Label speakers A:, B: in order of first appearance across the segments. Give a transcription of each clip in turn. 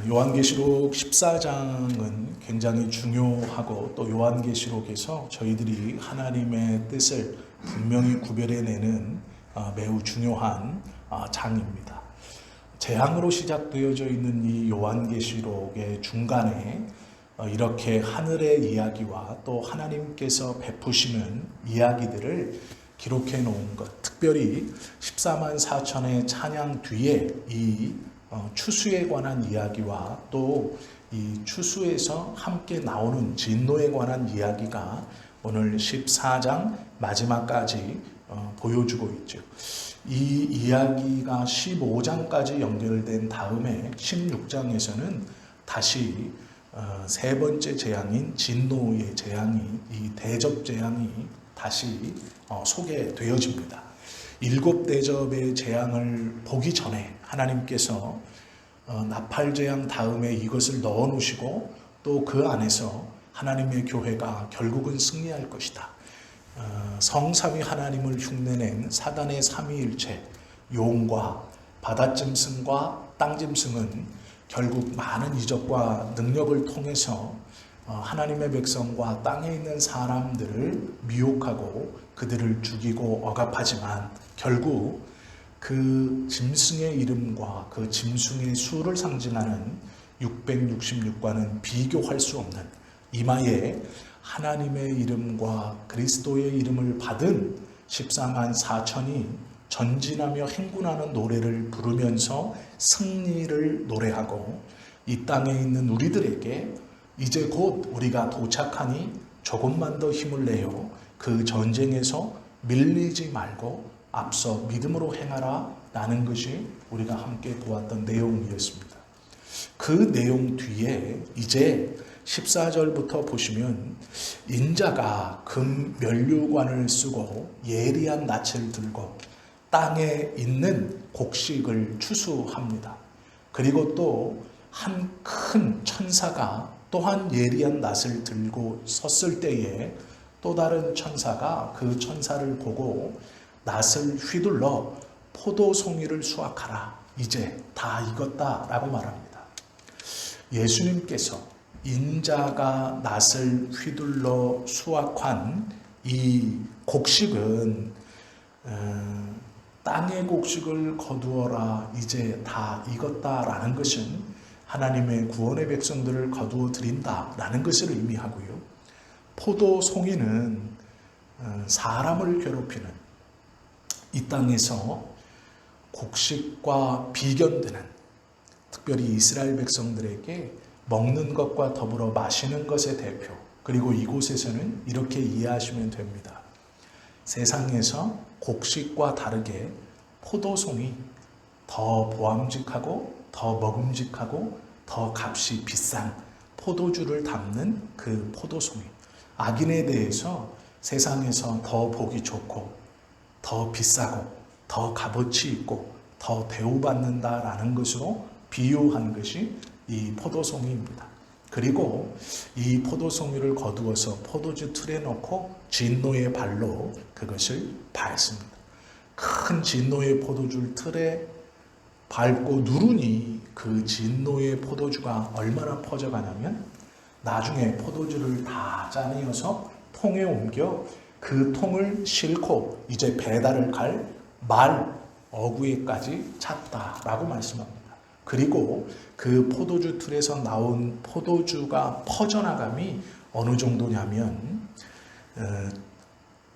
A: 요한계시록 14장은 굉장히 중요하고 또 요한계시록에서 저희들이 하나님의 뜻을 분명히 구별해내는 매우 중요한 장입니다. 재앙으로 시작되어져 있는 이 요한계시록의 중간에 이렇게 하늘의 이야기와 또 하나님께서 베푸시는 이야기들을 기록해 놓은 것, 특별히 14만 4천의 찬양 뒤에 이 추수에 관한 이야기와 또 이 추수에서 함께 나오는 진노에 관한 이야기가 오늘 14장 마지막까지 보여주고 있죠. 이 이야기가 15장까지 연결된 다음에 16장에서는 다시 세 번째 재앙인 진노의 재앙이, 이 대접 재앙이 다시 소개되어집니다. 일곱 대접의 재앙을 보기 전에 하나님께서 나팔재앙 다음에 이것을 넣어 놓으시고 또 그 안에서 하나님의 교회가 결국은 승리할 것이다. 성삼위 하나님을 흉내낸 사단의 삼위일체 용과 바다짐승과 땅짐승은 결국 많은 이적과 능력을 통해서 하나님의 백성과 땅에 있는 사람들을 미혹하고 그들을 죽이고 억압하지만 결국 그 짐승의 이름과 그 짐승의 수를 상징하는 666과는 비교할 수 없는 이마에 하나님의 이름과 그리스도의 이름을 받은 14만 4천이 전진하며 행군하는 노래를 부르면서 승리를 노래하고 이 땅에 있는 우리들에게 이제 곧 우리가 도착하니 조금만 더 힘을 내요. 그 전쟁에서 밀리지 말고 앞서 믿음으로 행하라 라는 것이 우리가 함께 보았던 내용이었습니다. 그 내용 뒤에 이제 14절부터 보시면 인자가 금 면류관을 쓰고 예리한 낯을 들고 땅에 있는 곡식을 추수합니다. 그리고 또 한 큰 천사가 또한 예리한 낯을 들고 섰을 때에 또 다른 천사가 그 천사를 보고 낫을 휘둘러 포도송이를 수확하라. 이제 다 익었다 라고 말합니다. 예수님께서 인자가 낫을 휘둘러 수확한 이 곡식은 땅의 곡식을 거두어라. 이제 다 익었다라는 것은 하나님의 구원의 백성들을 거두어 드린다라는 것을 의미하고요. 포도송이는 사람을 괴롭히는 이 땅에서 곡식과 비견되는 특별히 이스라엘 백성들에게 먹는 것과 더불어 마시는 것의 대표, 그리고 이곳에서는 이렇게 이해하시면 됩니다. 세상에서 곡식과 다르게 포도송이 더 보암직하고 더 먹음직하고 더 값이 비싼 포도주를 담는 그 포도송이, 악인에 대해서 세상에서 더 보기 좋고 더 비싸고 더 값어치 있고 더 대우받는다라는 것으로 비유한 것이 이 포도송이입니다. 그리고 이 포도송이를 거두어서 포도주 틀에 넣고 진노의 발로 그것을 밟습니다. 큰 진노의 포도주 틀에 밟고 누르니 그 진노의 포도주가 얼마나 퍼져가냐면 나중에 포도주를 다 짜내어서 통에 옮겨 그 통을 싣고 이제 배달을 갈 말 어구에까지 찼다라고 말씀합니다. 그리고 그 포도주 틀에서 나온 포도주가 퍼져나감이 어느 정도냐면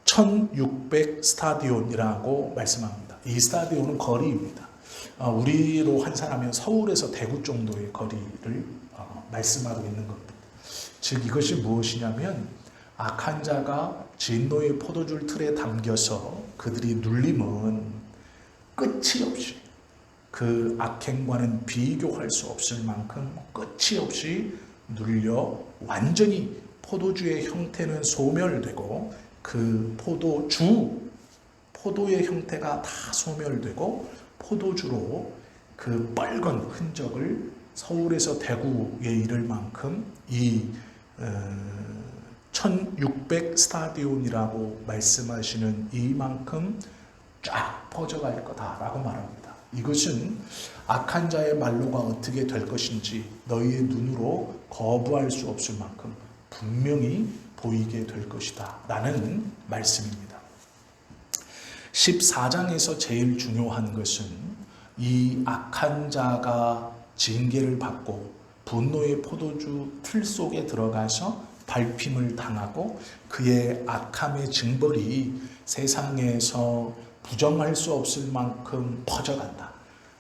A: 1600 스타디온이라고 말씀합니다. 이 스타디온은 거리입니다. 우리로 환산하면 서울에서 대구 정도의 거리를 말씀하고 있는 겁니다. 즉 이것이 무엇이냐면 악한 자가 진노의 포도주 틀에 담겨서 그들이 눌림은 끝이 없이 그 악행과는 비교할 수 없을 만큼 끝이 없이 눌려 완전히 포도주의 형태는 소멸되고 그 포도의 형태가 다 소멸되고 포도주로 그 빨간 흔적을 서울에서 대구에 이를 만큼 이 1600 스타디온이라고 말씀하시는 이만큼 쫙 퍼져갈 거다라고 말합니다. 이것은 악한 자의 말로가 어떻게 될 것인지 너희의 눈으로 거부할 수 없을 만큼 분명히 보이게 될 것이다 라는 말씀입니다. 14장에서 제일 중요한 것은 이 악한 자가 징계를 받고 분노의 포도주 틀 속에 들어가서 밟힘을 당하고 그의 악함의 징벌이 세상에서 부정할 수 없을 만큼 퍼져간다.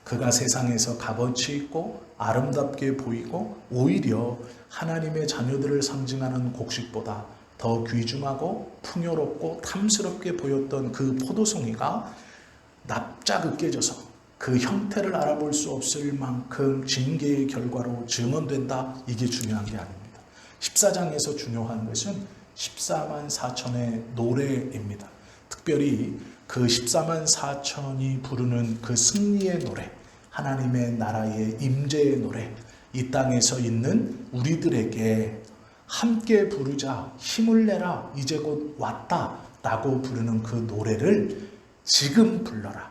A: 그가 세상에서 값어치 있고 아름답게 보이고 오히려 하나님의 자녀들을 상징하는 곡식보다 더 귀중하고 풍요롭고 탐스럽게 보였던 그 포도송이가 납작 으깨져서 그 형태를 알아볼 수 없을 만큼 징계의 결과로 증언된다. 이게 중요한 게 아닙니다. 14장에서 중요한 것은 14만 4천의 노래입니다. 특별히 그 14만 4천이 부르는 그 승리의 노래, 하나님의 나라의 임재의 노래, 이 땅에서 있는 우리들에게 함께 부르자, 힘을 내라, 이제 곧 왔다 라고 부르는 그 노래를 지금 불러라,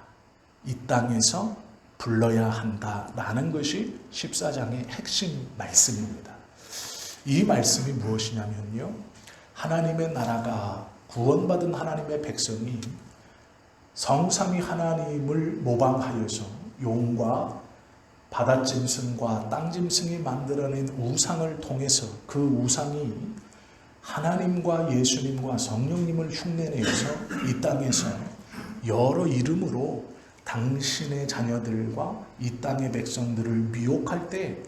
A: 이 땅에서 불러야 한다라는 것이 14장의 핵심 말씀입니다. 이 말씀이 무엇이냐면요, 하나님의 나라가 구원받은 하나님의 백성이 성삼위 하나님을 모방하여서 용과 바닷짐승과 땅짐승이 만들어낸 우상을 통해서 그 우상이 하나님과 예수님과 성령님을 흉내내어서 이 땅에서 여러 이름으로 당신의 자녀들과 이 땅의 백성들을 미혹할 때,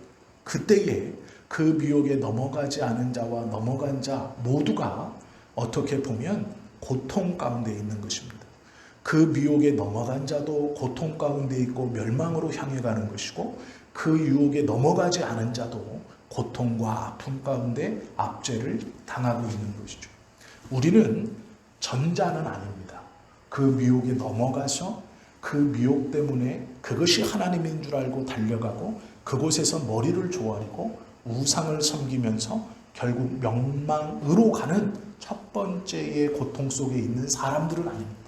A: 그때에 그 미혹에 넘어가지 않은 자와 넘어간 자 모두가 어떻게 보면 고통 가운데 있는 것입니다. 그 미혹에 넘어간 자도 고통 가운데 있고 멸망으로 향해 가는 것이고, 그 유혹에 넘어가지 않은 자도 고통과 아픔 가운데 압제를 당하고 있는 것이죠. 우리는 전자는 아닙니다. 그 미혹에 넘어가서 그 미혹 때문에 그것이 하나님인 줄 알고 달려가고 그곳에서 머리를 조아리고 우상을 섬기면서 결국 멸망으로 가는 첫 번째의 고통 속에 있는 사람들은 아닙니다.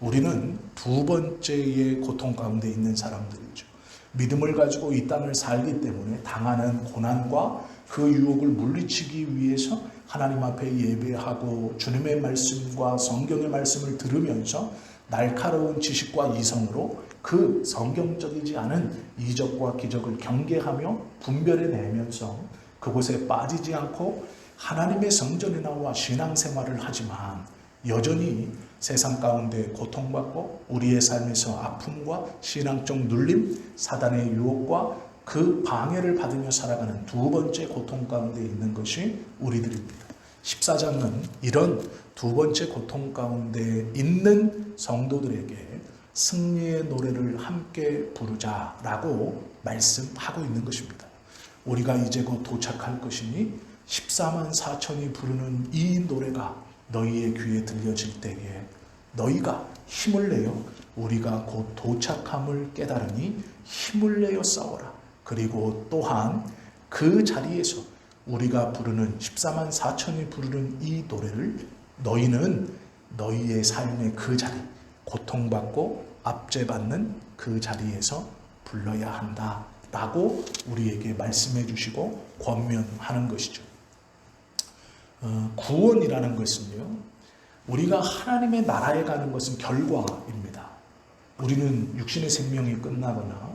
A: 우리는 두 번째의 고통 가운데 있는 사람들이죠. 믿음을 가지고 이 땅을 살기 때문에 당하는 고난과 그 유혹을 물리치기 위해서 하나님 앞에 예배하고 주님의 말씀과 성경의 말씀을 들으면서 날카로운 지식과 이성으로 그 성경적이지 않은 이적과 기적을 경계하며 분별해내면서 그곳에 빠지지 않고 하나님의 성전에 나와 신앙생활을 하지만 여전히 세상 가운데 고통받고 우리의 삶에서 아픔과 신앙적 눌림, 사단의 유혹과 그 방해를 받으며 살아가는 두 번째 고통 가운데 있는 것이 우리들입니다. 14장은 이런 두 번째 고통 가운데 있는 성도들에게 승리의 노래를 함께 부르자라고 말씀하고 있는 것입니다. 우리가 이제 곧 도착할 것이니 14만 4천이 부르는 이 노래가 너희의 귀에 들려질 때에 너희가 힘을 내어 우리가 곧 도착함을 깨달으니 힘을 내어 싸워라. 그리고 또한 그 자리에서 우리가 부르는 14만 4천이 부르는 이 노래를 너희는 너희의 삶의 그 자리, 고통받고 압제받는 그 자리에서 불러야 한다 라고 우리에게 말씀해 주시고 권면하는 것이죠. 구원이라는 것은요, 우리가 하나님의 나라에 가는 것은 결과입니다. 우리는 육신의 생명이 끝나거나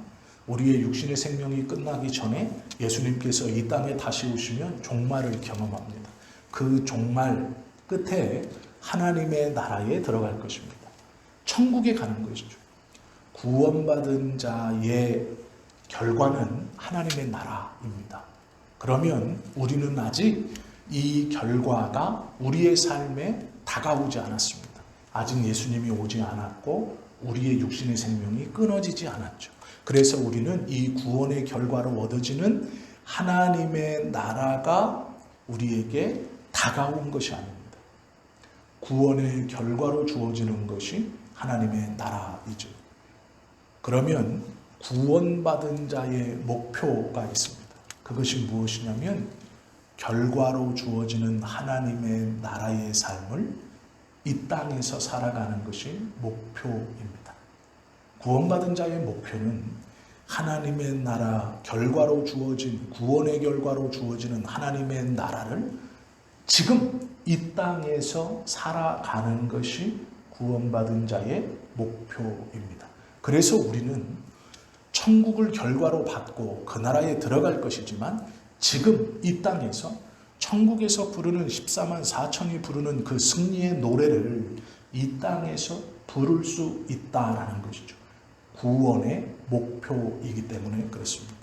A: 우리의 육신의 생명이 끝나기 전에 예수님께서 이 땅에 다시 오시면 종말을 경험합니다. 그 종말 끝에 하나님의 나라에 들어갈 것입니다. 천국에 가는 것이죠. 구원받은 자의 결과는 하나님의 나라입니다. 그러면 우리는 아직 이 결과가 우리의 삶에 다가오지 않았습니다. 아직 예수님이 오지 않았고 우리의 육신의 생명이 끊어지지 않았죠. 그래서 우리는 이 구원의 결과로 얻어지는 하나님의 나라가 우리에게 다가온 것이 아닙니다. 구원의 결과로 주어지는 것이 하나님의 나라이죠. 그러면 구원받은 자의 목표가 있습니다. 그것이 무엇이냐면 결과로 주어지는 하나님의 나라의 삶을 이 땅에서 살아가는 것이 목표입니다. 구원받은 자의 목표는 하나님의 나라 결과로 주어진 구원의 결과로 주어지는 하나님의 나라를 지금 이 땅에서 살아가는 것이 구원받은 자의 목표입니다. 그래서 우리는 천국을 결과로 받고 그 나라에 들어갈 것이지만 지금 이 땅에서 천국에서 부르는 14만 4천이 부르는 그 승리의 노래를 이 땅에서 부를 수 있다라는 것이죠. 구원의 목표이기 때문에 그렇습니다.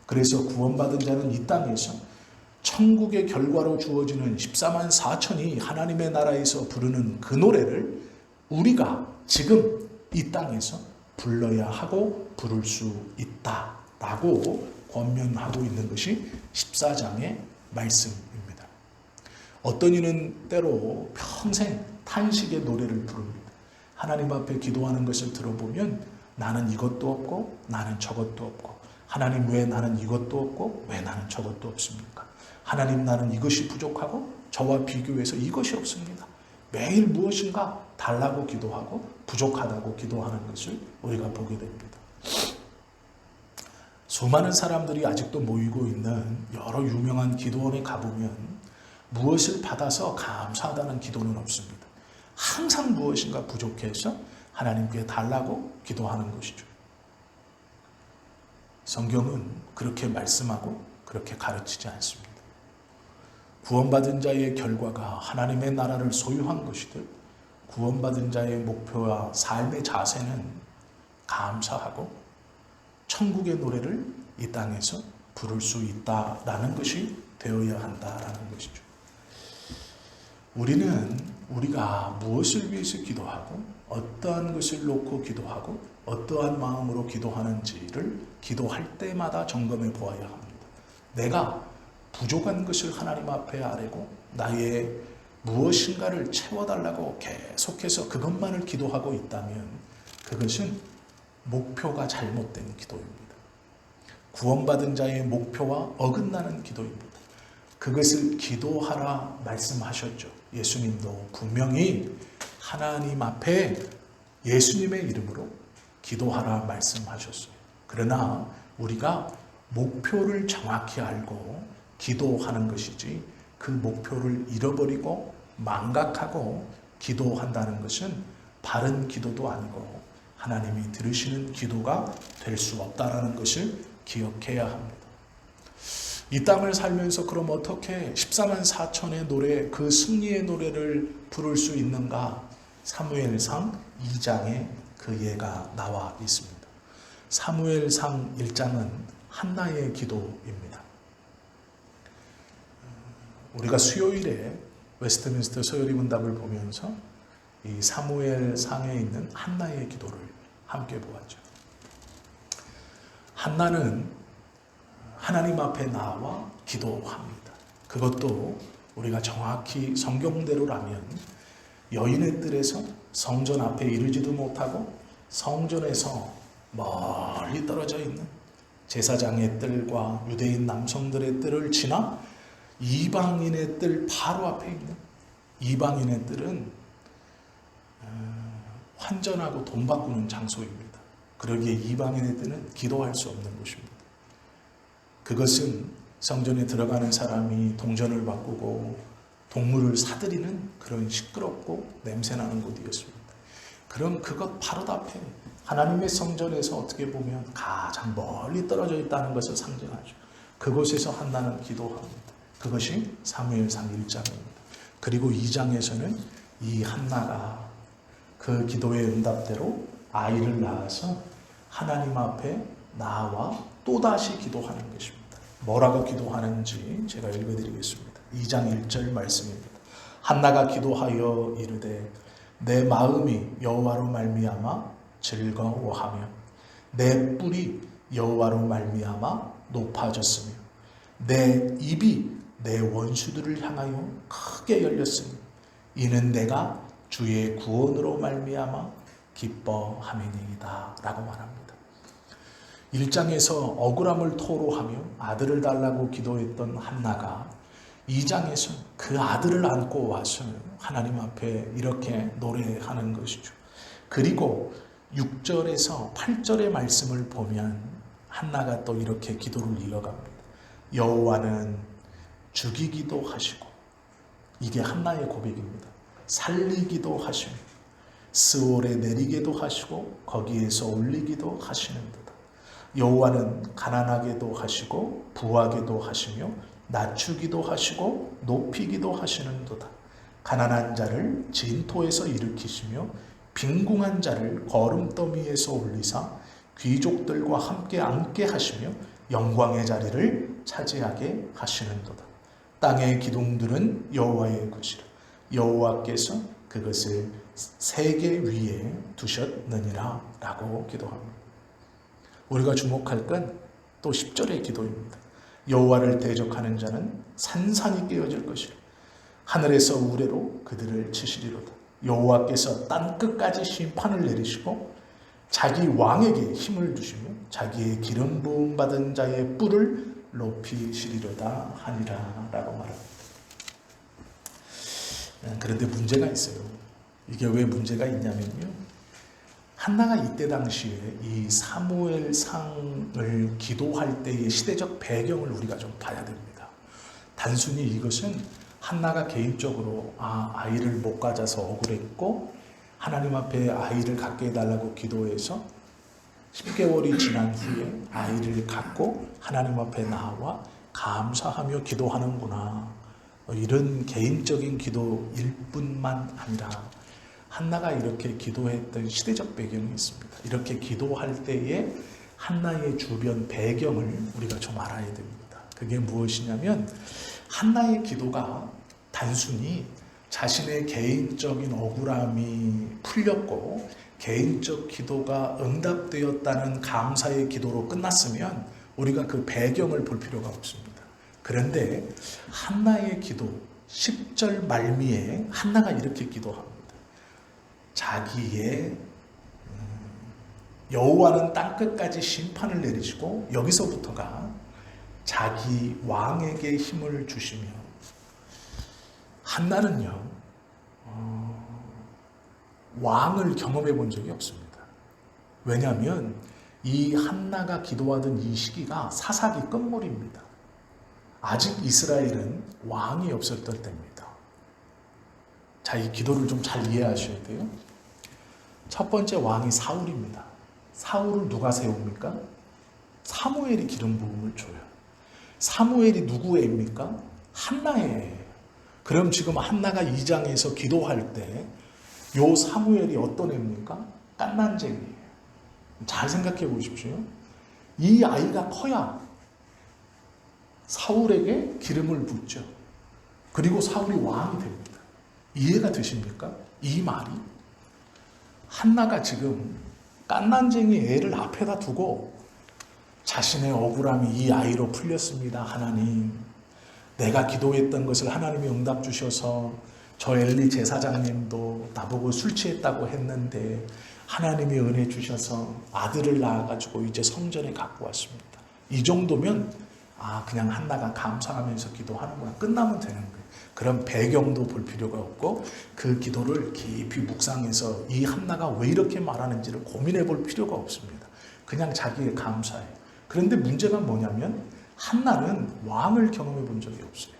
A: 그래서 구원받은 자는 이 땅에서 천국의 결과로 주어지는 14만 4천이 하나님의 나라에서 부르는 그 노래를 우리가 지금 이 땅에서 불러야 하고 부를 수 있다라고 권면하고 있는 것이 14장의 말씀입니다. 어떤 이는 때로 평생 탄식의 노래를 부릅니다. 하나님 앞에 기도하는 것을 들어보면 나는 이것도 없고 나는 저것도 없고 하나님 왜 나는 이것도 없고 왜 나는 저것도 없습니까? 하나님 나는 이것이 부족하고 저와 비교해서 이것이 없습니다. 매일 무엇인가 달라고 기도하고 부족하다고 기도하는 것을 우리가 보게 됩니다. 수많은 사람들이 아직도 모이고 있는 여러 유명한 기도원에 가보면 무엇을 받아서 감사하다는 기도는 없습니다. 항상 무엇인가 부족해서 하나님께 달라고 기도하는 것이죠. 성경은 그렇게 말씀하고 그렇게 가르치지 않습니다. 구원받은 자의 결과가 하나님의 나라를 소유한 것이듯 구원받은 자의 목표와 삶의 자세는 감사하고 천국의 노래를 이 땅에서 부를 수 있다라는 것이 되어야 한다라는 것이죠. 우리가 무엇을 위해서 기도하고 어떠한 것을 놓고 기도하고 어떠한 마음으로 기도하는지를 기도할 때마다 점검해 보아야 합니다. 내가 부족한 것을 하나님 앞에 아뢰고 나의 무엇인가를 채워달라고 계속해서 그것만을 기도하고 있다면 그것은 목표가 잘못된 기도입니다. 구원받은 자의 목표와 어긋나는 기도입니다. 그것을 기도하라 말씀하셨죠. 예수님도 분명히 하나님 앞에 예수님의 이름으로 기도하라 말씀하셨어요. 그러나 우리가 목표를 정확히 알고 기도하는 것이지 그 목표를 잃어버리고 망각하고 기도한다는 것은 바른 기도도 아니고 하나님이 들으시는 기도가 될 수 없다는 것을 기억해야 합니다. 이 땅을 살면서 그럼 어떻게 14만 4천의 노래, 그 승리의 노래를 부를 수 있는가? 사무엘상 2장에 그 예가 나와 있습니다. 사무엘상 1장은 한나의 기도입니다. 우리가 수요일에 웨스트민스터 서열이 문답을 보면서 이 사무엘상에 있는 한나의 기도를 함께 보았죠. 한나는 하나님 앞에 나와 기도합니다. 그것도 우리가 정확히 성경대로라면 여인의 뜰에서 성전 앞에 이르지도 못하고 성전에서 멀리 떨어져 있는 제사장의 뜰과 유대인 남성들의 뜰을 지나 이방인의 뜰 바로 앞에 있는 이방인의 뜰은 환전하고 돈 바꾸는 장소입니다. 그러기에 이방인의 뜰은 기도할 수 없는 곳입니다. 그것은 성전에 들어가는 사람이 동전을 바꾸고 동물을 사들이는 그런 시끄럽고 냄새나는 곳이었습니다. 그럼 그것 바로 앞에 하나님의 성전에서 어떻게 보면 가장 멀리 떨어져 있다는 것을 상징하죠. 그곳에서 한나는 기도합니다. 그것이 사무엘상 1장입니다. 그리고 2장에서는 이 한나가 그 기도의 응답대로 아이를 낳아서 하나님 앞에 나와 또다시 기도하는 것입니다. 뭐라고 기도하는지 제가 읽어드리겠습니다. 2장 1절 말씀입니다. 한나가 기도하여 이르되 내 마음이 여호와로 말미암아 즐거워하며 내 뿔이 여호와로 말미암아 높아졌으며 내 입이 내 원수들을 향하여 크게 열렸으니 이는 내가 주의 구원으로 말미암아 기뻐함이니이다 라고 말합니다. 1장에서 억울함을 토로하며 아들을 달라고 기도했던 한나가 2장에서 그 아들을 안고 와서 하나님 앞에 이렇게 노래하는 것이죠. 그리고 6절에서 8절의 말씀을 보면 한나가 또 이렇게 기도를 이어갑니다. 여호와는 죽이기도 하시고, 이게 한나의 고백입니다. 살리기도 하시며 스올에 내리게도 하시고 거기에서 올리기도 하시는도다. 여호와는 가난하게도 하시고 부하게도 하시며 낮추기도 하시고 높이기도 하시는도다. 가난한 자를 진토에서 일으키시며 빈궁한 자를 거름더미에서 올리사 귀족들과 함께 앉게 하시며 영광의 자리를 차지하게 하시는도다. 땅의 기둥들은 여호와의 것이라. 여호와께서 그것을 세계 위에 두셨느니라 라고 기도합니다. 우리가 주목할 건 또 10절의 기도입니다. 여호와를 대적하는 자는 산산이 깨어질 것이라. 하늘에서 우레로 그들을 치시리로다. 여호와께서 땅끝까지 심판을 내리시고 자기 왕에게 힘을 주시며 자기의 기름 부음 받은 자의 뿔을 높이시리로다 하니라 라고 말합니다. 그런데 문제가 있어요. 이게 왜 문제가 있냐면요, 한나가 이때 당시에 이 사무엘상을 기도할 때의 시대적 배경을 우리가 좀 봐야 됩니다. 단순히 이것은 한나가 개인적으로 아이를 못 가져서 억울했고 하나님 앞에 아이를 갖게 해달라고 기도해서 10개월이 지난 후에 아이를 갖고 하나님 앞에 나와 감사하며 기도하는구나, 이런 개인적인 기도일 뿐만 아니라 한나가 이렇게 기도했던 시대적 배경이 있습니다. 이렇게 기도할 때에 한나의 주변 배경을 우리가 좀 알아야 됩니다. 그게 무엇이냐면 한나의 기도가 단순히 자신의 개인적인 억울함이 풀렸고 개인적 기도가 응답되었다는 감사의 기도로 끝났으면 우리가 그 배경을 볼 필요가 없습니다. 그런데 한나의 기도 10절 말미에 한나가 이렇게 기도합니다. 자기의 여호와는 땅끝까지 심판을 내리시고, 여기서부터가 자기 왕에게 힘을 주시며, 한나는요 왕을 경험해 본 적이 없습니다. 왜냐하면 이 한나가 기도하던 이 시기가 사사기 끝물입니다. 아직 이스라엘은 왕이 없었던 때입니다. 자, 이 기도를 좀 잘 이해하셔야 돼요. 첫 번째 왕이 사울입니다. 사울을 누가 세웁니까? 사무엘이 기름 부음을 줘요. 사무엘이 누구의 애입니까? 한나의 애예요. 그럼 지금 한나가 2장에서 기도할 때 요 사무엘이 어떤 애입니까? 깐난쟁이에요. 잘 생각해 보십시오. 이 아이가 커야 사울에게 기름을 붓죠. 그리고 사울이 왕이 됩니다. 이해가 되십니까? 이 말이 한나가 지금 깐난쟁이 애를 앞에다 두고 자신의 억울함이 이 아이로 풀렸습니다. 하나님, 내가 기도했던 것을 하나님이 응답 주셔서 저 엘리 제사장님도 나보고 술 취했다고 했는데 하나님이 은혜 주셔서 아들을 낳아가지고 이제 성전에 갖고 왔습니다. 이 정도면 그냥 한나가 감사하면서 기도하는구나, 끝나면 되는 거예요. 그런 배경도 볼 필요가 없고 그 기도를 깊이 묵상해서 이 한나가 왜 이렇게 말하는지를 고민해 볼 필요가 없습니다. 그냥 자기의 감사예요. 그런데 문제가 뭐냐면 한나는 왕을 경험해 본 적이 없어요.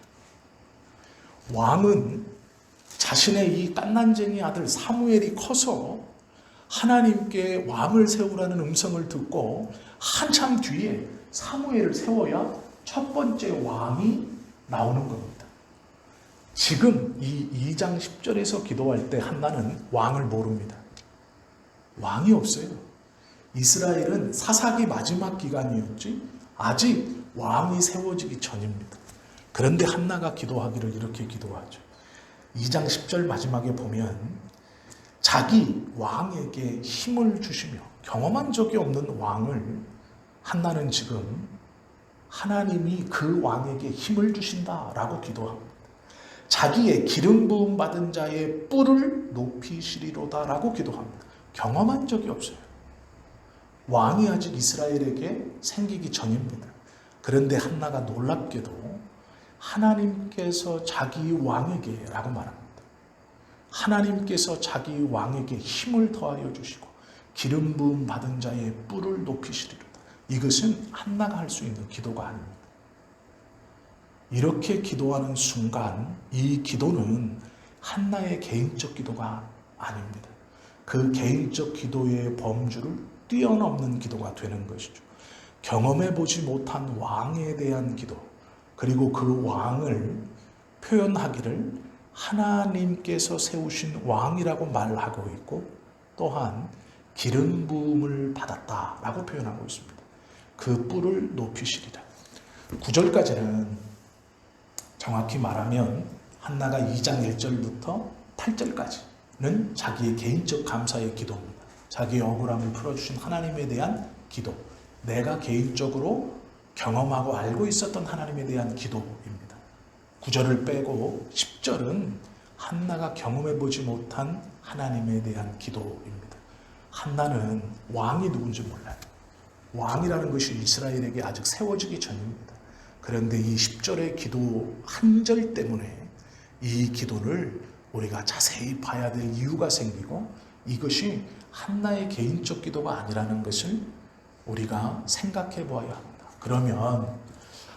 A: 왕은 자신의 이 깐난쟁이 아들 사무엘이 커서 하나님께 왕을 세우라는 음성을 듣고 한참 뒤에 사무엘을 세워야 첫 번째 왕이 나오는 겁니다. 지금 이 2장 10절에서 기도할 때 한나는 왕을 모릅니다. 왕이 없어요. 이스라엘은 사사기 마지막 기간이었지 아직 왕이 세워지기 전입니다. 그런데 한나가 기도하기를 이렇게 기도하죠. 2장 10절 마지막에 보면 자기 왕에게 힘을 주시며, 경험한 적이 없는 왕을 한나는 지금 하나님이 그 왕에게 힘을 주신다라고 기도합니다. 자기의 기름 부음 받은 자의 뿔을 높이시리로다라고 기도합니다. 경험한 적이 없어요. 왕이 아직 이스라엘에게 생기기 전입니다. 그런데 한나가 놀랍게도 하나님께서 자기 왕에게 라고 말합니다. 하나님께서 자기 왕에게 힘을 더하여 주시고 기름 부음 받은 자의 뿔을 높이시리로다. 이것은 한나가 할 수 있는 기도가 아닙니다. 이렇게 기도하는 순간 이 기도는 한나의 개인적 기도가 아닙니다. 그 개인적 기도의 범주를 뛰어넘는 기도가 되는 것이죠. 경험해보지 못한 왕에 대한 기도, 그리고 그 왕을 표현하기를 하나님께서 세우신 왕이라고 말하고 있고, 또한 기름 부음을 받았다라고 표현하고 있습니다. 그 뿔을 높이시리라. 9절까지는 정확히 말하면 한나가 2장 1절부터 8절까지는 자기의 개인적 감사의 기도입니다. 자기의 억울함을 풀어주신 하나님에 대한 기도, 내가 개인적으로 경험하고 알고 있었던 하나님에 대한 기도입니다. 9절을 빼고 10절은 한나가 경험해보지 못한 하나님에 대한 기도입니다. 한나는 왕이 누군지 몰라요. 왕이라는 것이 이스라엘에게 아직 세워지기 전입니다. 그런데 이 10절의 기도 한 절 때문에 이 기도를 우리가 자세히 봐야 될 이유가 생기고, 이것이 한나의 개인적 기도가 아니라는 것을 우리가 생각해 보아야 합니다. 그러면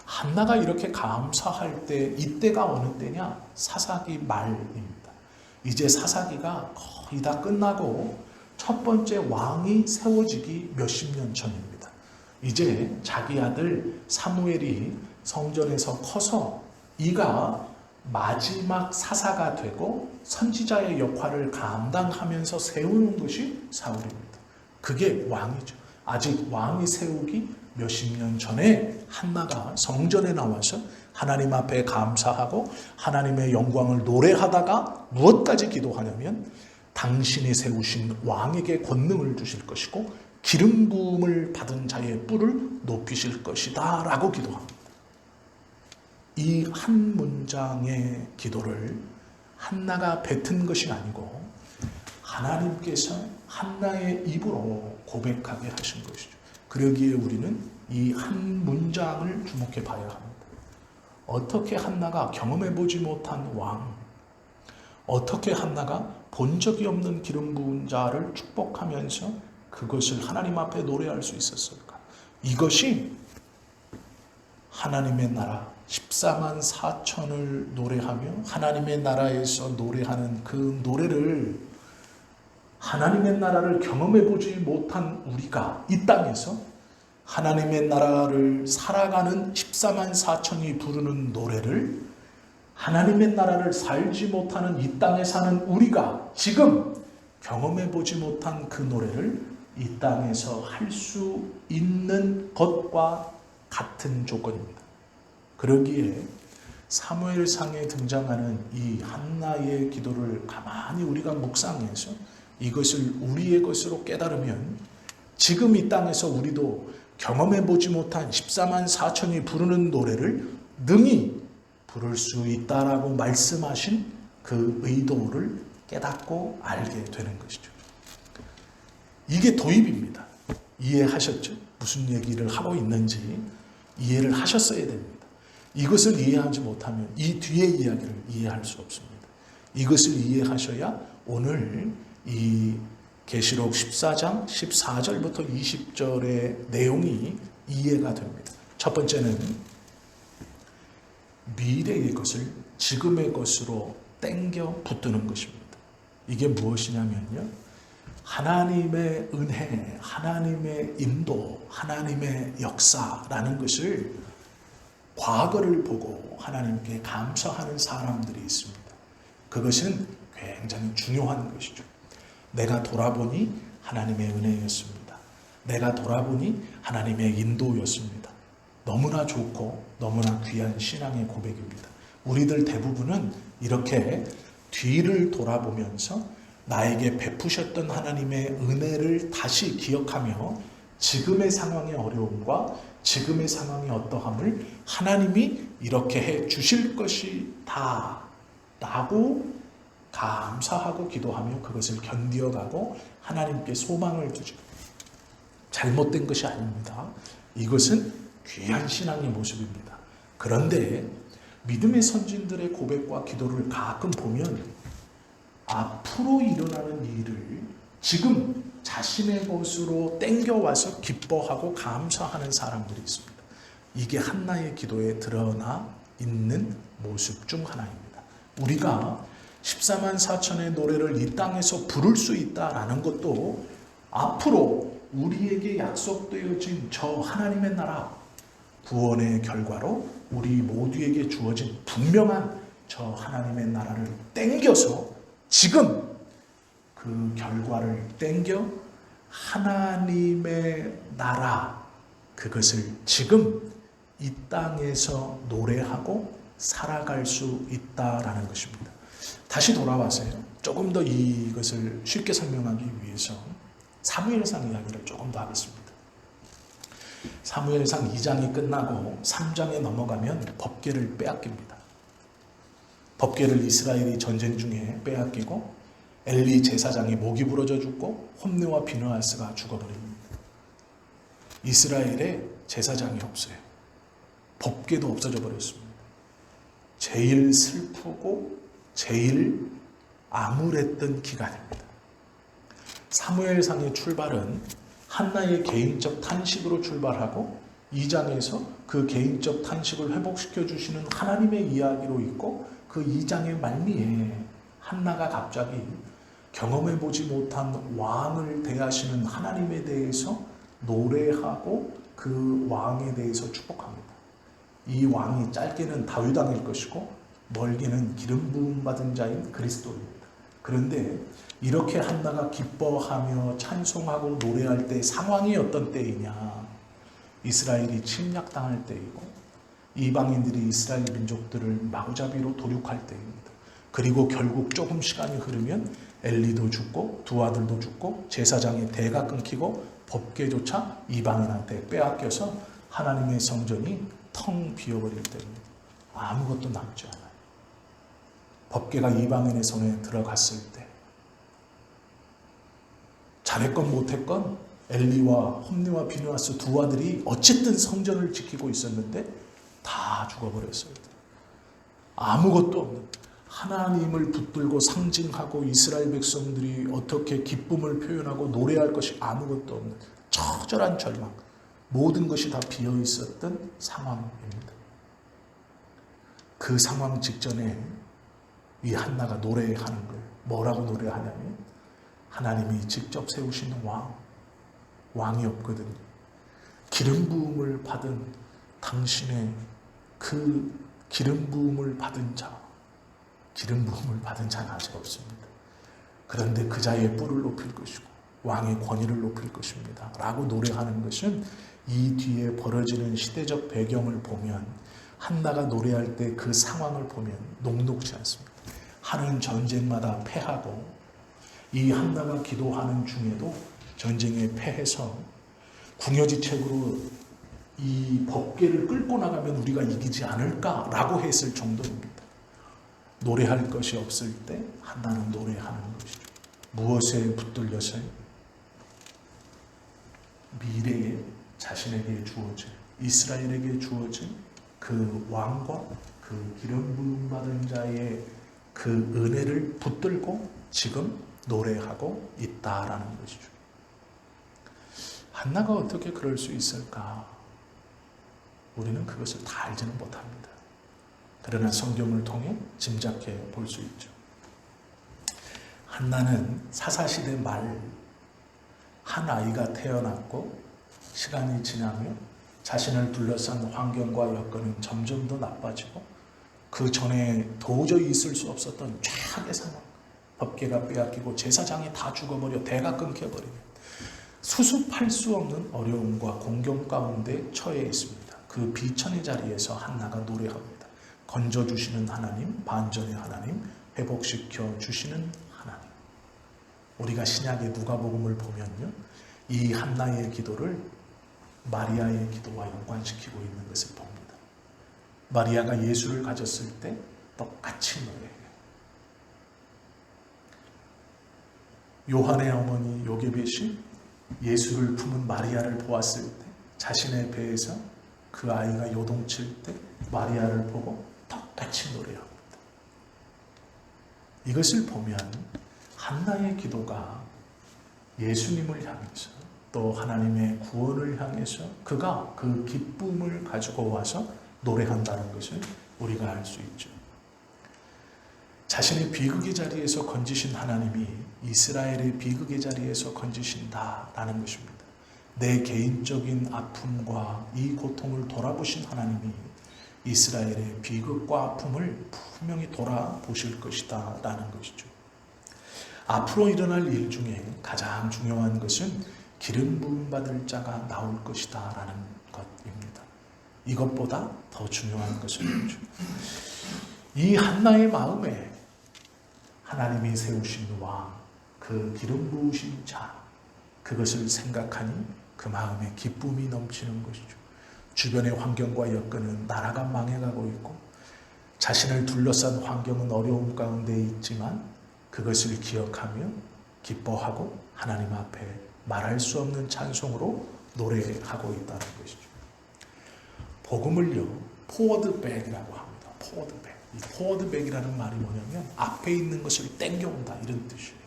A: 한나가 이렇게 감사할 때, 이때가 어느 때냐? 사사기 말입니다. 이제 사사기가 거의 다 끝나고 첫 번째 왕이 세워지기 몇십 년 전입니다. 이제 자기 아들 사무엘이 성전에서 커서 이가 마지막 사사가 되고 선지자의 역할을 감당하면서 세우는 것이 사울입니다. 그게 왕이죠. 아직 왕이 세우기 몇십 년 전에 한나가 성전에 나와서 하나님 앞에 감사하고 하나님의 영광을 노래하다가 무엇까지 기도하냐면 당신이 세우신 왕에게 권능을 주실 것이고 기름 부음을 받은 자의 뿔을 높이실 것이다 라고 기도합니다. 이 한 문장의 기도를 한나가 뱉은 것이 아니고 하나님께서 한나의 입으로 고백하게 하신 것이죠. 그러기에 우리는 이 한 문장을 주목해 봐야 합니다. 어떻게 한나가 경험해보지 못한 왕, 어떻게 한나가 본 적이 없는 기름 부은 자를 축복하면서 그것을 하나님 앞에 노래할 수 있었을까? 이것이 하나님의 나라 14만 4천을 노래하며 하나님의 나라에서 노래하는 그 노래를, 하나님의 나라를 경험해보지 못한 우리가 이 땅에서 하나님의 나라를 살아가는 14만 4천이 부르는 노래를, 하나님의 나라를 살지 못하는 이 땅에 사는 우리가 지금 경험해보지 못한 그 노래를 이 땅에서 할 수 있는 것과 같은 조건입니다. 그러기에 사무엘상에 등장하는 이 한나의 기도를 가만히 우리가 묵상해서 이것을 우리의 것으로 깨달으면 지금 이 땅에서 우리도 경험해보지 못한 14만 4천이 부르는 노래를 능히 부를 수 있다라고 말씀하신 그 의도를 깨닫고 알게 되는 것이죠. 이게 도입입니다. 이해하셨죠? 무슨 얘기를 하고 있는지 이해를 하셨어야 됩니다. 이것을 이해하지 못하면 이 뒤의 이야기를 이해할 수 없습니다. 이것을 이해하셔야 오늘 이 계시록 14장 14절부터 20절의 내용이 이해가 됩니다. 첫 번째는 미래의 것을 지금의 것으로 땡겨 붙드는 것입니다. 이게 무엇이냐면요, 하나님의 은혜, 하나님의 인도, 하나님의 역사라는 것을 과거를 보고 하나님께 감사하는 사람들이 있습니다. 그것은 굉장히 중요한 것이죠. 내가 돌아보니 하나님의 은혜였습니다. 내가 돌아보니 하나님의 인도였습니다. 너무나 좋고 너무나 귀한 신앙의 고백입니다. 우리들 대부분은 이렇게 뒤를 돌아보면서 나에게 베푸셨던 하나님의 은혜를 다시 기억하며 지금의 상황의 어려움과 지금의 상황의 어떠함을 하나님이 이렇게 해 주실 것이다 라고 감사하고 기도하며 그것을 견디어가고 하나님께 소망을 두죠. 잘못된 것이 아닙니다. 이것은 귀한 신앙의 모습입니다. 그런데 믿음의 선진들의 고백과 기도를 가끔 보면 앞으로 일어나는 일을 지금 자신의 것으로 땡겨와서 기뻐하고 감사하는 사람들이 있습니다. 이게 한나의 기도에 드러나 있는 모습 중 하나입니다. 우리가 14만 4천의 노래를 이 땅에서 부를 수 있다라는 것도 앞으로 우리에게 약속되어진 저 하나님의 나라 구원의 결과로 우리 모두에게 주어진 분명한 저 하나님의 나라를 땡겨서 지금 그 결과를 땡겨 하나님의 나라 그것을 지금 이 땅에서 노래하고 살아갈 수 있다라는 것입니다. 다시 돌아와서요. 조금 더 이것을 쉽게 설명하기 위해서 사무엘상 이야기를 조금 더 하겠습니다. 사무엘상 2장이 끝나고 3장에 넘어가면 법궤를 빼앗깁니다. 법궤를 이스라엘이 전쟁 중에 빼앗기고 엘리 제사장이 목이 부러져 죽고 홈느와 비느하스가 죽어버립니다. 이스라엘에 제사장이 없어요. 법궤도 없어져 버렸습니다. 제일 슬프고 제일 암울했던 기간입니다. 사무엘상의 출발은 한나의 개인적 탄식으로 출발하고 2장에서 그 개인적 탄식을 회복시켜 주시는 하나님의 이야기로 있고 그 2장의 말미에 한나가 갑자기 경험해보지 못한 왕을 대하시는 하나님에 대해서 노래하고 그 왕에 대해서 축복합니다. 이 왕이 짧게는 다윗 왕일 것이고 멀게는 기름 부음 받은 자인 그리스도입니다. 그런데 이렇게 한나가 기뻐하며 찬송하고 노래할 때 상황이 어떤 때이냐? 이스라엘이 침략당할 때이고 이방인들이 이스라엘 민족들을 마구잡이로 도륙할 때입니다. 그리고 결국 조금 시간이 흐르면 엘리도 죽고 두 아들도 죽고 제사장의 대가 끊기고 법궤조차 이방인한테 빼앗겨서 하나님의 성전이 텅 비어버릴 때입니다. 아무것도 남지 않아요. 법궤가 이방인의 손에 들어갔을 때 잘했건 못했건 엘리와 홈리와 비느하스 두 아들이 어쨌든 성전을 지키고 있었는데 다 죽어버렸어요. 아무것도 없는 하나님을 붙들고 상징하고 이스라엘 백성들이 어떻게 기쁨을 표현하고 노래할 것이 아무것도 없는 처절한 절망, 모든 것이 다 비어 있었던 상황입니다. 그 상황 직전에 이 한나가 노래하는 거예요. 뭐라고 노래하냐면 하나님이 직접 세우시는 왕이 없거든요. 기름 부음을 받은 당신의 그 기름 부음을 받은 자는 아직 없습니다. 그런데 그 자의 뿔을 높일 것이고 왕의 권위를 높일 것입니다. 라고 노래하는 것은 이 뒤에 벌어지는 시대적 배경을 보면 한나가 노래할 때 그 상황을 보면 녹록지 않습니다. 하는 전쟁마다 패하고 이 한나가 기도하는 중에도 전쟁에 패해서 궁여지책으로 이 법궤를 끌고 나가면 우리가 이기지 않을까라고 했을 정도입니다. 노래할 것이 없을 때 한나는 노래하는 것이죠. 무엇에 붙들려서요? 미래에 자신에게 주어진 이스라엘에게 주어진 그 왕과 그 기름 부음 받은 자의 그 은혜를 붙들고 지금 노래하고 있다라는 것이죠. 한나가 어떻게 그럴 수 있을까? 우리는 그것을 다 알지는 못합니다. 그러나 성경을 통해 짐작해 볼 수 있죠. 한나는 사사시대 말 한 아이가 태어났고 시간이 지나며 자신을 둘러싼 환경과 여건은 점점 더 나빠지고 그 전에 도저히 있을 수 없었던 최악의 상황, 법궤가 빼앗기고 제사장이 다 죽어버려 대가 끊겨버리는 수습할 수 없는 어려움과 공경 가운데 처해 있습니다. 그 비천의 자리에서 한나가 노래합니다. 건져주시는 하나님, 반전의 하나님, 회복시켜 주시는 하나님. 우리가 신약의 누가복음을 보면요, 이 한나의 기도를 마리아의 기도와 연관시키고 있는 것을 봅니다. 마리아가 예수를 가졌을 때 똑같이 노래해요. 요한의 어머니 요게벳이 예수를 품은 마리아를 보았을 때 자신의 배에서 그 아이가 요동칠 때 마리아를 보고 똑같이 노래합니다. 이것을 보면 한나의 기도가 예수님을 향해서 또 하나님의 구원을 향해서 그가 그 기쁨을 가지고 와서 노래한다는 것을 우리가 알 수 있죠. 자신의 비극의 자리에서 건지신 하나님이 이스라엘의 비극의 자리에서 건지신다라는 것입니다. 내 개인적인 아픔과 이 고통을 돌아보신 하나님이 이스라엘의 비극과 아픔을 분명히 돌아보실 것이다 라는 것이죠. 앞으로 일어날 일 중에 가장 중요한 것은 기름 부음 받을 자가 나올 것이다 라는 것입니다. 이것보다 더 중요한 것은 뭐죠? 이 한나의 마음에 하나님이 세우신 왕, 그 기름 부으신 자, 그것을 생각하니 그 마음에 기쁨이 넘치는 것이죠. 주변의 환경과 여건은 나라가 망해가고 있고 자신을 둘러싼 환경은 어려움 가운데 있지만 그것을 기억하며 기뻐하고 하나님 앞에 말할 수 없는 찬송으로 노래하고 있다는 것이죠. 복음을요, 포워드백이라고 합니다. 포워드백. 이 포워드백이라는 말이 뭐냐면 앞에 있는 것을 땡겨온다 이런 뜻이에요.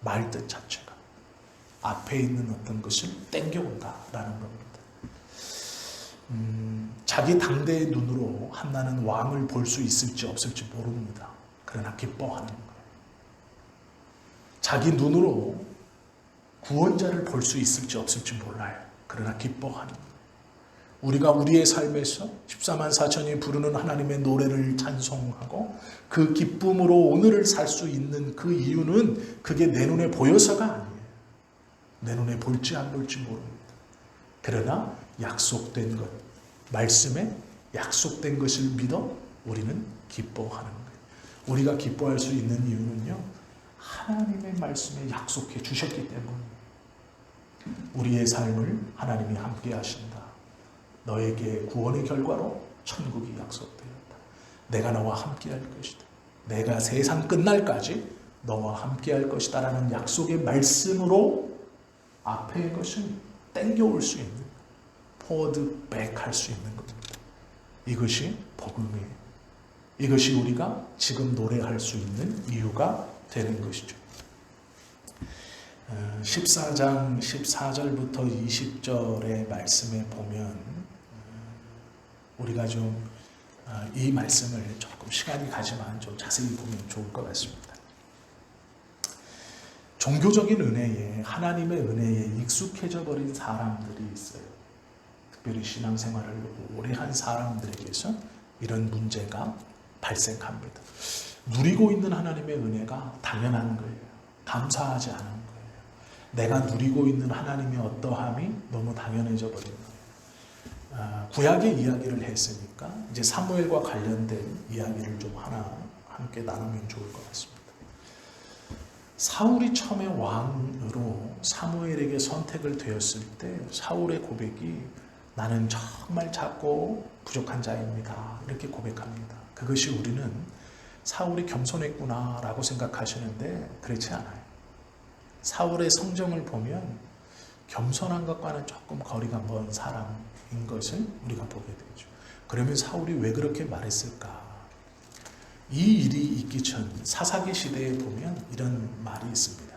A: 말뜻 자체가 앞에 있는 어떤 것을 땡겨온다라는 겁니다. 자기 당대의 눈으로 한나는 왕을 볼 수 있을지 없을지 모릅니다. 그러나 기뻐하는 거예요. 자기 눈으로 구원자를 볼 수 있을지 없을지 몰라요. 그러나 기뻐하는 거예요. 우리가 우리의 삶에서 14만 4천이 부르는 하나님의 노래를 찬송하고 그 기쁨으로 오늘을 살 수 있는 그 이유는 그게 내 눈에 보여서가 아니에요. 내 눈에 볼지 안 볼지 모릅니다. 그러나 약속된 것, 말씀에 약속된 것을 믿어 우리는 기뻐하는 거예요. 우리가 기뻐할 수 있는 이유는요, 하나님의 말씀에 약속해 주셨기 때문입니다. 우리의 삶을 하나님이 함께 하신다. 너에게 구원의 결과로 천국이 약속되었다. 내가 너와 함께 할 것이다. 내가 세상 끝날까지 너와 함께 할 것이다 라는 약속의 말씀으로 앞의 것을 땡겨올 수 있는, 포워드백 할 수 있는 겁니다. 이것이 복음이에요. 이것이 우리가 지금 노래할 수 있는 이유가 되는 것이죠. 14장 14절부터 20절의 말씀에 보면 우리가 좀 이 말씀을 조금 시간이 가지만 좀 자세히 보면 좋을 것 같습니다. 종교적인 은혜에, 하나님의 은혜에 익숙해져 버린 사람들이 있어요. 특별히 신앙생활을 오래 한 사람들에게서 이런 문제가 발생합니다. 누리고 있는 하나님의 은혜가 당연한 거예요. 감사하지 않은 거예요. 내가 누리고 있는 하나님의 어떠함이 너무 당연해져 버린 거예요. 구약의 이야기를 했으니까 이제 사무엘과 관련된 이야기를 좀 하나 함께 나누면 좋을 것 같습니다. 사울이 처음에 왕으로 사무엘에게 선택을 되었을 때 사울의 고백이 나는 정말 작고 부족한 자입니다. 이렇게 고백합니다. 그것이 우리는 사울이 겸손했구나 라고 생각하시는데 그렇지 않아요. 사울의 성정을 보면 겸손한 것과는 조금 거리가 먼 사람인 것을 우리가 보게 되죠. 그러면 사울이 왜 그렇게 말했을까? 이 일이 있기 전 사사기 시대에 보면 이런 말이 있습니다.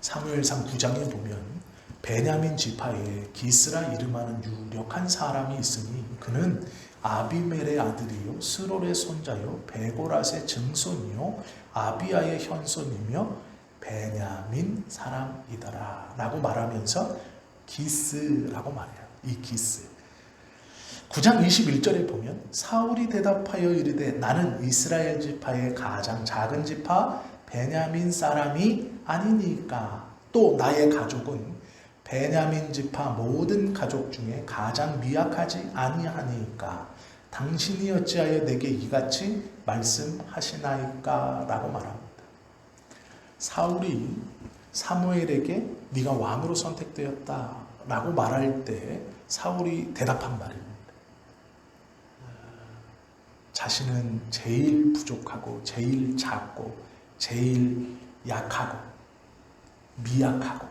A: 사무엘상 9장에 보면 베냐민 지파에 기스라 이름하는 유력한 사람이 있으니 그는 아비멜의 아들이요 스롤의 손자요 베고랏의 증손이요 아비야의 현손이며 베냐민 사람이더라 라고 말하면서 기스라고 말해요. 이 기스. 9장 21절에 보면 사울이 대답하여 이르되 나는 이스라엘 지파의 가장 작은 지파 베냐민 사람이 아니니까 또 나의 가족은 베냐민 지파 모든 가족 중에 가장 미약하지 아니하니까 당신이 어찌하여 내게 이같이 말씀하시나이까 라고 말합니다. 사울이 사무엘에게 네가 왕으로 선택되었다 라고 말할 때 사울이 대답한 말입니다. 자신은 제일 부족하고 제일 작고 제일 약하고 미약하고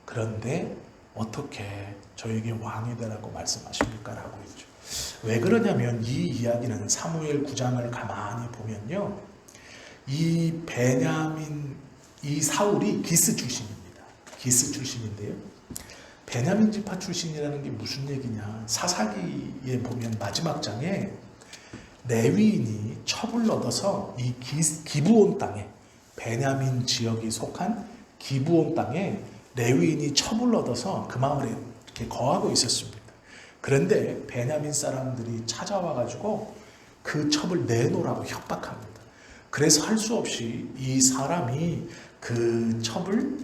A: 그런데 어떻게 저에게 왕이 되라고 말씀하십니까? 라고 했죠. 왜 그러냐면 이 이야기는 사무엘 9장을 가만히 보면요. 이 베냐민, 이 사울이 기스 출신입니다. 기스 출신인데요. 베냐민 지파 출신이라는 게 무슨 얘기냐? 사사기에 보면 마지막 장에 레위인이 첩을 얻어서 이 기브온 땅에, 베냐민 지역이 속한 기브온 땅에 레위인이 첩을 얻어서 그 마을에 이렇게 거하고 있었습니다. 그런데 베냐민 사람들이 찾아와 가지고 그 첩을 내놓으라고 협박합니다. 그래서 할 수 없이 이 사람이 그 첩을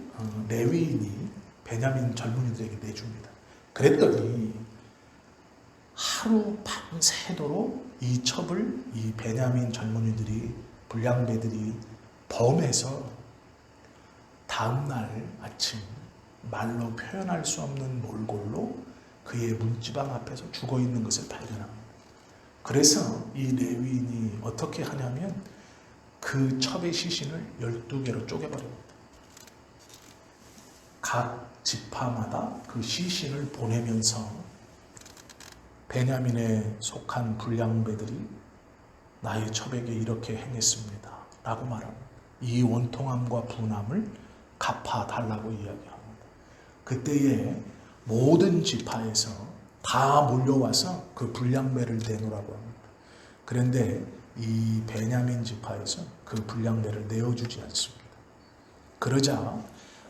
A: 레위인이 베냐민 젊은이들에게 내줍니다. 그랬더니 하루 밤새도록 이 첩을 이 베냐민 젊은이들이, 불량배들이 범해서 다음날 아침 말로 표현할 수 없는 몰골로 그의 문지방 앞에서 죽어 있는 것을 발견합니다. 그래서 이 레위인이 어떻게 하냐면 그 첩의 시신을 12개로 쪼개버립니다. 각 지파마다 그 시신을 보내면서 베냐민에 속한 불량배들이 나의 첩에게 이렇게 행했습니다 라고 말합니다. 이 원통함과 분함을 갚아달라고 이야기합니다. 그때에 모든 지파에서 다 몰려와서 그 불량배를 내놓으라고 합니다. 그런데 이 베냐민 지파에서 그 불량배를 내어주지 않습니다. 그러자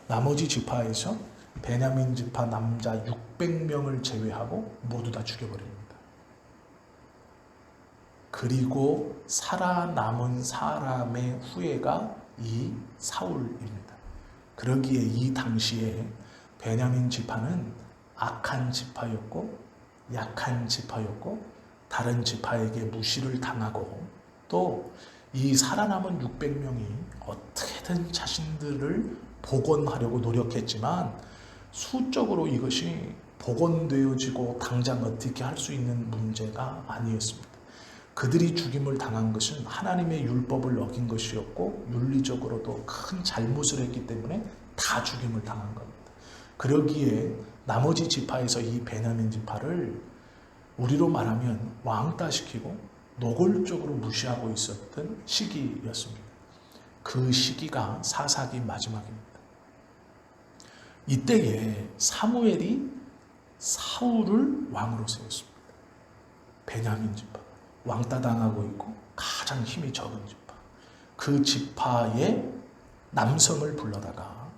A: 나머지 지파에서 베냐민 지파 남자 600명을 제외하고 모두 다 죽여버립니다. 그리고 살아남은 사람의 후예가 이 사울입니다. 그러기에 이 당시에 베냐민 지파는 악한 지파였고 약한 지파였고 다른 지파에게 무시를 당하고 또 이 살아남은 600명이 어떻게든 자신들을 복원하려고 노력했지만 수적으로 이것이 복원되어지고 당장 어떻게 할 수 있는 문제가 아니었습니다. 그들이 죽임을 당한 것은 하나님의 율법을 어긴 것이었고 윤리적으로도 큰 잘못을 했기 때문에 다 죽임을 당한 겁니다. 그러기에 나머지 지파에서 이 베냐민 지파를 우리로 말하면 왕따시키고 노골적으로 무시하고 있었던 시기였습니다. 그 시기가 사사기 마지막입니다. 이때에 사무엘이 사울을 왕으로 세웠습니다. 베냐민 지파, 왕따당하고 있고 가장 힘이 적은 지파, 그 지파의 남성을 불러다가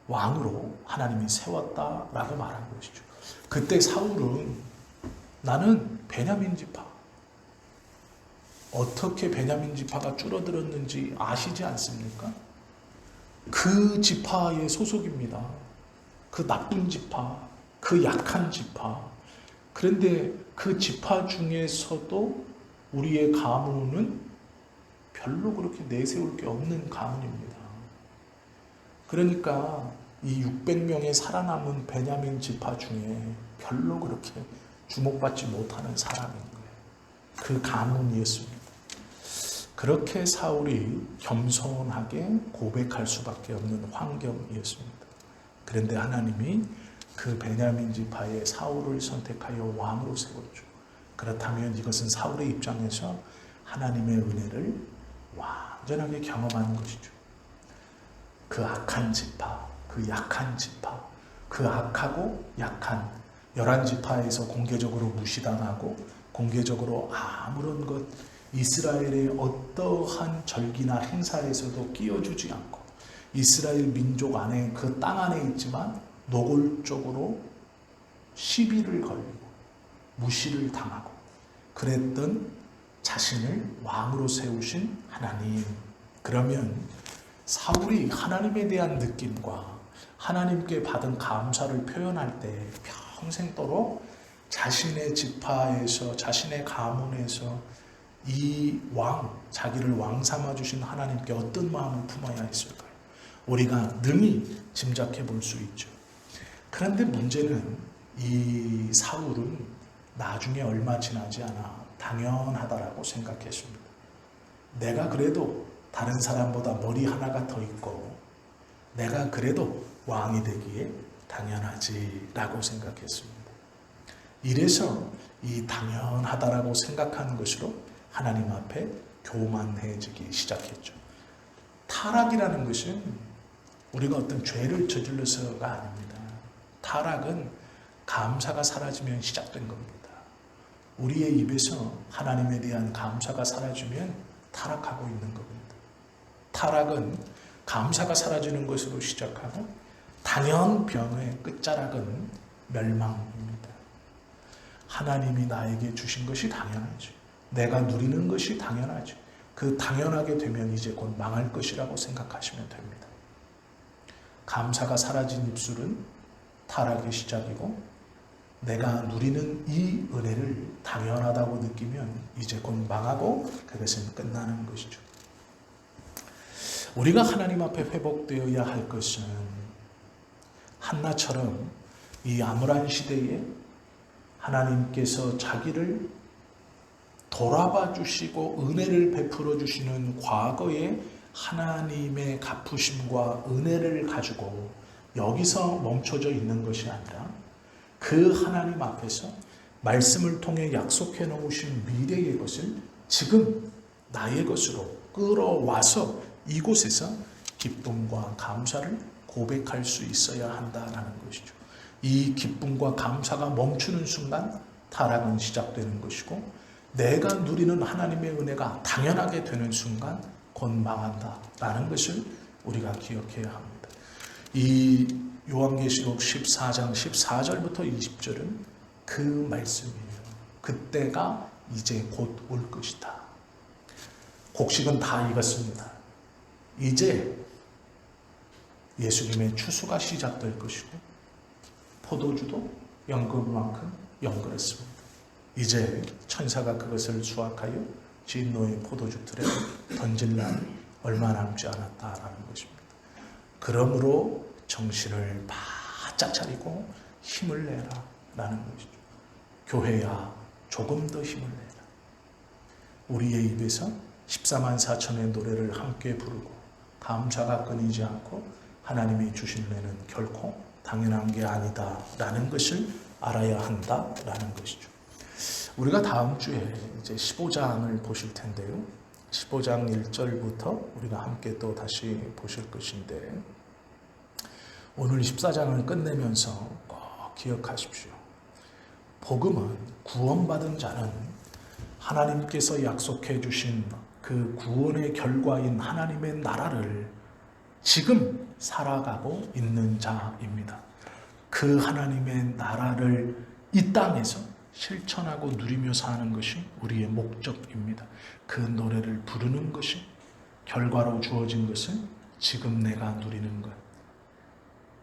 A: 왕으로 하나님이 세웠다라고 말한 것이죠. 그때 사울은 나는 베냐민 지파, 어떻게 베냐민 지파가 줄어들었는지 아시지 않습니까? 그 지파의 소속입니다. 그 나쁜 지파, 그 약한 지파. 그런데 그 지파 중에서도 우리의 가문은 별로 그렇게 내세울 게 없는 가문입니다. 그러니까 이 600명의 살아남은 베냐민 지파 중에 별로 그렇게 주목받지 못하는 사람인 거예요. 그 가문이었습니다. 그렇게 사울이 겸손하게 고백할 수밖에 없는 환경이었습니다. 그런데 하나님이 그 베냐민 지파의 사울을 선택하여 왕으로 세웠죠. 그렇다면 이것은 사울의 입장에서 하나님의 은혜를 완전하게 경험하는 것이죠. 그 악한 지파, 그 약한 지파, 그 악하고 약한 11지파에서 공개적으로 무시당하고 공개적으로 아무런 것 이스라엘의 어떠한 절기나 행사에서도 끼워주지 않고 이스라엘 민족 안에 그 땅 안에 있지만 노골적으로 시비를 걸리고 무시를 당하고 그랬던 자신을 왕으로 세우신 하나님. 그러면 사울이 하나님에 대한 느낌과 하나님께 받은 감사를 표현할 때 평생도록 자신의 지파에서 자신의 가문에서 이 왕, 자기를 왕 삼아주신 하나님께 어떤 마음을 품어야 했을까요? 우리가 능히 짐작해 볼 수 있죠. 그런데 문제는 이 사울은 나중에 얼마 지나지 않아 당연하다라고 생각했습니다. 내가 그래도 다른 사람보다 머리 하나가 더 있고 내가 그래도 왕이 되기에 당연하지라고 생각했습니다. 이래서 이 당연하다라고 생각하는 것으로 하나님 앞에 교만해지기 시작했죠. 타락이라는 것은 우리가 어떤 죄를 저질러서가 아닙니다. 타락은 감사가 사라지면 시작된 겁니다. 우리의 입에서 하나님에 대한 감사가 사라지면 타락하고 있는 겁니다. 타락은 감사가 사라지는 것으로 시작하고 당연병의 끝자락은 멸망입니다. 하나님이 나에게 주신 것이 당연하지. 내가 누리는 것이 당연하지. 그 당연하게 되면 이제 곧 망할 것이라고 생각하시면 됩니다. 감사가 사라진 입술은 타락의 시작이고 내가 누리는 이 은혜를 당연하다고 느끼면 이제 곧 망하고 그것은 끝나는 것이죠. 우리가 하나님 앞에 회복되어야 할 것은 한나처럼 이 암울한 시대에 하나님께서 자기를 돌아봐 주시고 은혜를 베풀어 주시는 과거의 하나님의 갚으심과 은혜를 가지고 여기서 멈춰져 있는 것이 아니라 그 하나님 앞에서 말씀을 통해 약속해 놓으신 미래의 것을 지금 나의 것으로 끌어와서 이곳에서 기쁨과 감사를 고백할 수 있어야 한다는 것이죠. 이 기쁨과 감사가 멈추는 순간 타락은 시작되는 것이고 내가 누리는 하나님의 은혜가 당연하게 되는 순간 곧 망한다라는 것을 우리가 기억해야 합니다. 이 요한계시록 14장 14절부터 20절은 그 말씀이에요. 그때가 이제 곧 올 것이다. 곡식은 다 익었습니다. 이제 예수님의 추수가 시작될 것이고 포도주도 연근만큼 연그렸습니다. 이제 천사가 그것을 수확하여 진노의 포도주 틀에 던질 날이 얼마 남지 않았다라는 것입니다. 그러므로 정신을 바짝 차리고 힘을 내라 라는 것이죠. 교회야 조금 더 힘을 내라. 우리의 입에서 14만 4천의 노래를 함께 부르고 감사가 끊이지 않고 하나님이 주신 은혜는 결코 당연한 게 아니다 라는 것을 알아야 한다 라는 것이죠. 우리가 다음 주에 이제 15장을 보실 텐데요. 15장 1절부터 우리가 함께 또 다시 보실 것인데 오늘 14장을 끝내면서 꼭 기억하십시오. 복음은 구원받은 자는 하나님께서 약속해 주신 그 구원의 결과인 하나님의 나라를 지금 살아가고 있는 자입니다. 그 하나님의 나라를 이 땅에서 실천하고 누리며 사는 것이 우리의 목적입니다. 그 노래를 부르는 것이 결과로 주어진 것은 지금 내가 누리는 것.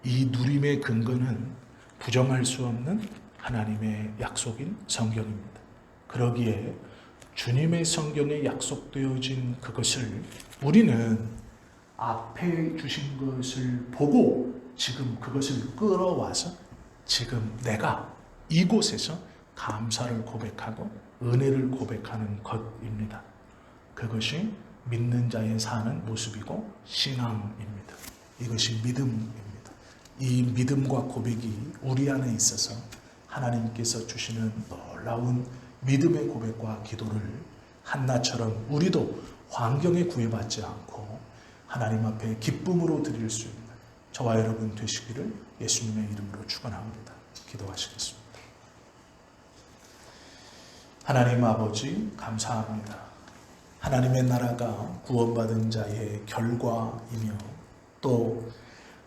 A: 이 누림의 근거는 부정할 수 없는 하나님의 약속인 성경입니다. 그러기에 주님의 성경에 약속되어진 그것을 우리는 앞에 주신 것을 보고 지금 그것을 끌어와서 지금 내가 이곳에서 감사를 고백하고 은혜를 고백하는 것입니다. 그것이 믿는 자의 사는 모습이고 신앙입니다. 이것이 믿음입니다. 이 믿음과 고백이 우리 안에 있어서 하나님께서 주시는 놀라운 믿음의 고백과 기도를 한나처럼 우리도 환경에 구애받지 않고 하나님 앞에 기쁨으로 드릴 수 있는 저와 여러분 되시기를 예수님의 이름으로 축원합니다. 기도하시겠습니다. 하나님 아버지 감사합니다. 하나님의 나라가 구원받은 자의 결과이며 또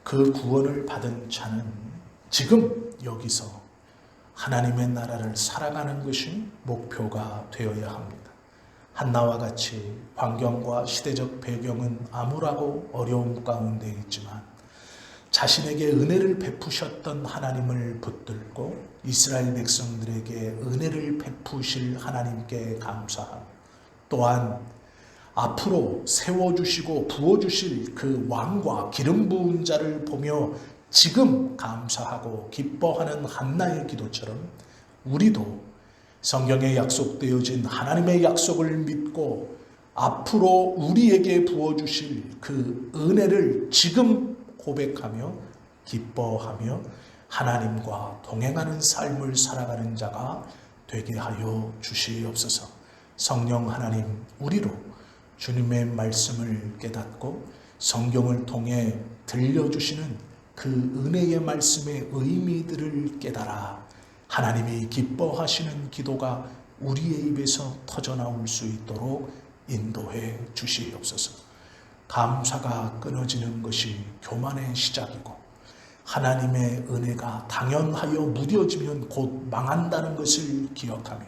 A: 그 구원을 받은 자는 지금 여기서 하나님의 나라를 살아가는 것이 목표가 되어야 합니다. 한나와 같이 환경과 시대적 배경은 암울하고 어려움 가운데 있지만 자신에게 은혜를 베푸셨던 하나님을 붙들고 이스라엘 백성들에게 은혜를 베푸실 하나님께 감사하고 또한 앞으로 세워주시고 부어주실 그 왕과 기름 부은 자를 보며 지금 감사하고 기뻐하는 한나의 기도처럼 우리도 성경에 약속되어진 하나님의 약속을 믿고 앞으로 우리에게 부어주실 그 은혜를 지금 고백하며 기뻐하며 하나님과 동행하는 삶을 살아가는 자가 되게 하여 주시옵소서. 성령 하나님, 우리로 주님의 말씀을 깨닫고 성경을 통해 들려주시는 그 은혜의 말씀의 의미들을 깨달아 하나님이 기뻐하시는 기도가 우리의 입에서 터져나올 수 있도록 인도해 주시옵소서. 감사가 끊어지는 것이 교만의 시작이고 하나님의 은혜가 당연하여 무뎌지면 곧 망한다는 것을 기억하며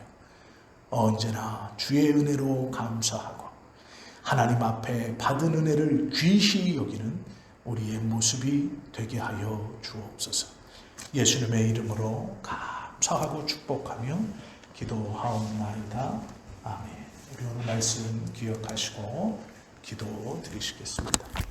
A: 언제나 주의 은혜로 감사하고 하나님 앞에 받은 은혜를 귀시 여기는 우리의 모습이 되게 하여 주옵소서. 예수님의 이름으로 감사하고 축복하며 기도하옵나이다. 아멘. 우리 오늘 말씀 기억하시고 기도 드리시겠습니다.